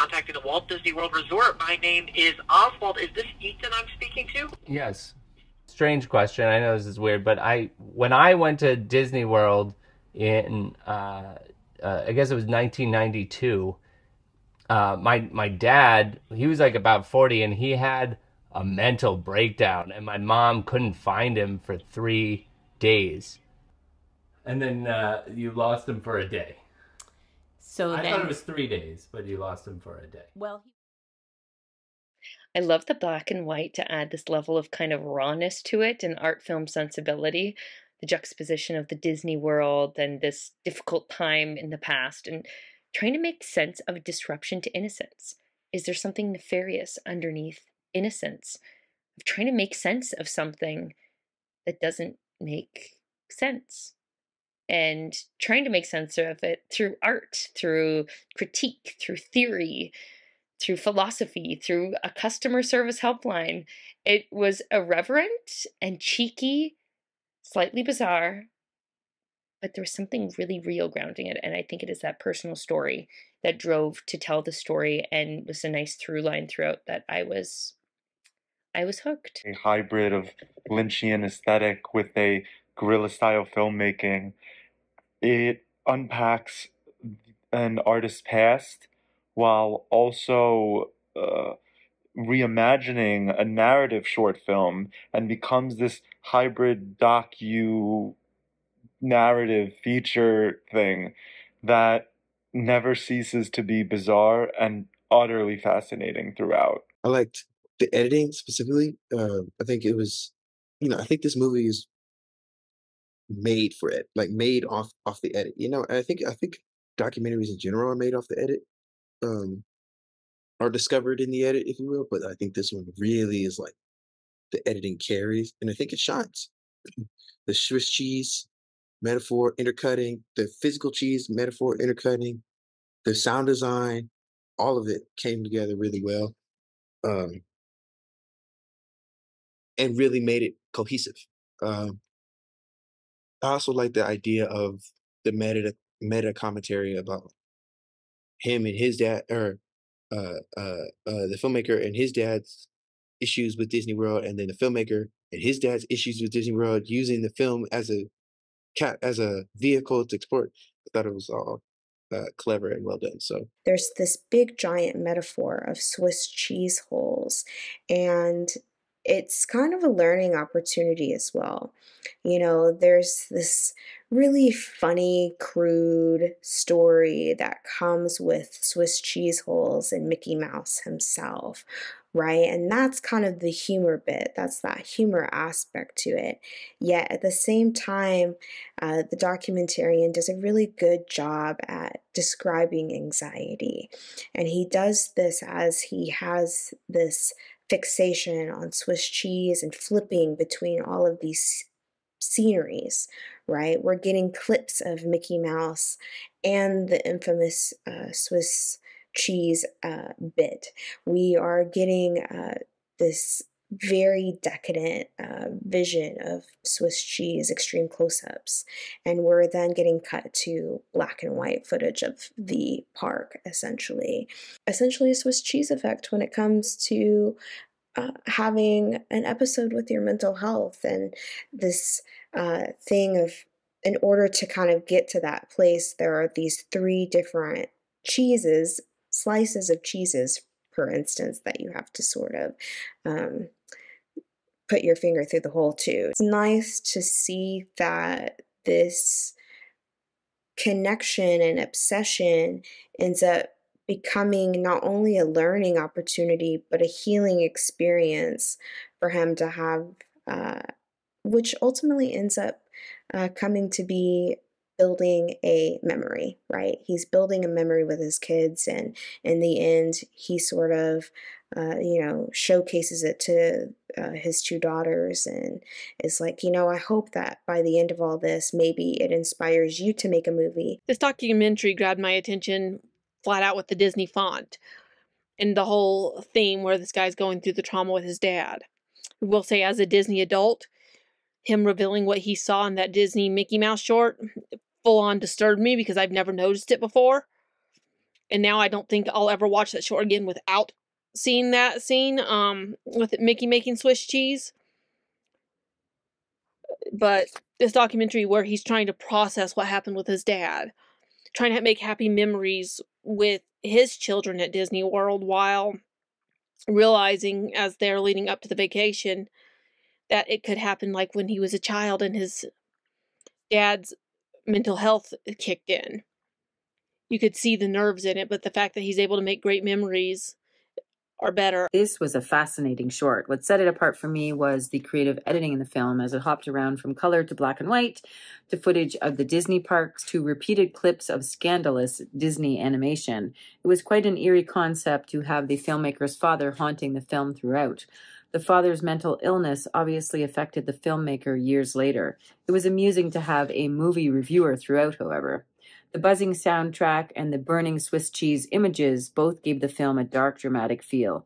contacting the Walt Disney World Resort. My name is Oswald. Is this Ethan I'm speaking to? Yes. Strange question. I know this is weird, but when I went to Disney World in I guess it was 1992. My dad, he was like about 40, and he had a mental breakdown, and my mom couldn't find him for 3 days. And then you lost him for a day. So I then, thought it was 3 days, but you lost him for a day. well, I love the black and white to add this level of kind of rawness to it and art film sensibility. The juxtaposition of the Disney world and this difficult time in the past, and trying to make sense of a disruption to innocence. Is there something nefarious underneath innocence? Of trying to make sense of something that doesn't make sense. And trying to make sense of it through art, through critique, through theory, through philosophy, through a customer service helpline. It was irreverent and cheeky, slightly bizarre, but there was something really real grounding it. And I think it is that personal story that drove to tell the story and was a nice through line throughout that I was hooked. A hybrid of Lynchian aesthetic with a guerrilla style filmmaking. It unpacks an artist's past while also reimagining a narrative short film, and becomes this hybrid docu narrative feature thing that never ceases to be bizarre and utterly fascinating throughout. I liked the editing specifically. I think it was, I think this movie is made for it, like made off the edit. I think documentaries in general are made off the edit, um, are discovered in the edit, if you will. But I think this one really is like the editing carries, and I think it shines. The Swiss cheese metaphor intercutting, the physical cheese metaphor intercutting, the sound design, all of it came together really well, um, and really made it cohesive. Um, I also like the idea of the meta commentary about him and his dad, or the filmmaker and his dad's issues with Disney World, and then the filmmaker and his dad's issues with Disney World, using the film as a vehicle to export. I thought it was all clever and well done. So there's this big giant metaphor of Swiss cheese holes, and it's kind of a learning opportunity as well. There's this really funny, crude story that comes with Swiss cheese holes and Mickey Mouse himself, right? And that's kind of the humor bit. That's that humor aspect to it. Yet at the same time, the documentarian does a really good job at describing anxiety. And he does this as he has this fixation on Swiss cheese and flipping between all of these sceneries, right? We're getting clips of Mickey Mouse and the infamous Swiss cheese bit. We are getting this very decadent vision of Swiss cheese, extreme close-ups, and we're then getting cut to black and white footage of the park, essentially a Swiss cheese effect when it comes to having an episode with your mental health, and this thing of, in order to kind of get to that place, there are these three different cheeses, slices of cheeses, for instance, that you have to sort of put your finger through the hole to. It's nice to see that this connection and obsession ends up becoming not only a learning opportunity, but a healing experience for him to have, which ultimately ends up coming to be building a memory, right? He's building a memory with his kids, and in the end, he sort of, showcases it to his two daughters, and is like, I hope that by the end of all this, maybe it inspires you to make a movie. This documentary grabbed my attention flat out with the Disney font and the whole theme where this guy's going through the trauma with his dad. I will say, as a Disney adult, him revealing what he saw in that Disney Mickey Mouse short full on disturbed me because I've never noticed it before. And now I don't think I'll ever watch that short again without seeing that scene with Mickey making Swiss cheese. But this documentary where he's trying to process what happened with his dad, trying to make happy memories with his children at Disney World while realizing as they're leading up to the vacation that it could happen like when he was a child and his dad's mental health kicked in. You could see the nerves in it, but the fact that he's able to make great memories are better. This was a fascinating short. What set it apart for me was the creative editing in the film, as it hopped around from color to black and white, to footage of the Disney parks, to repeated clips of scandalous Disney animation. It was quite an eerie concept to have the filmmaker's father haunting the film throughout. The father's mental illness obviously affected the filmmaker years later. It was amusing to have a movie reviewer throughout, however. The buzzing soundtrack and the burning Swiss cheese images both gave the film a dark, dramatic feel.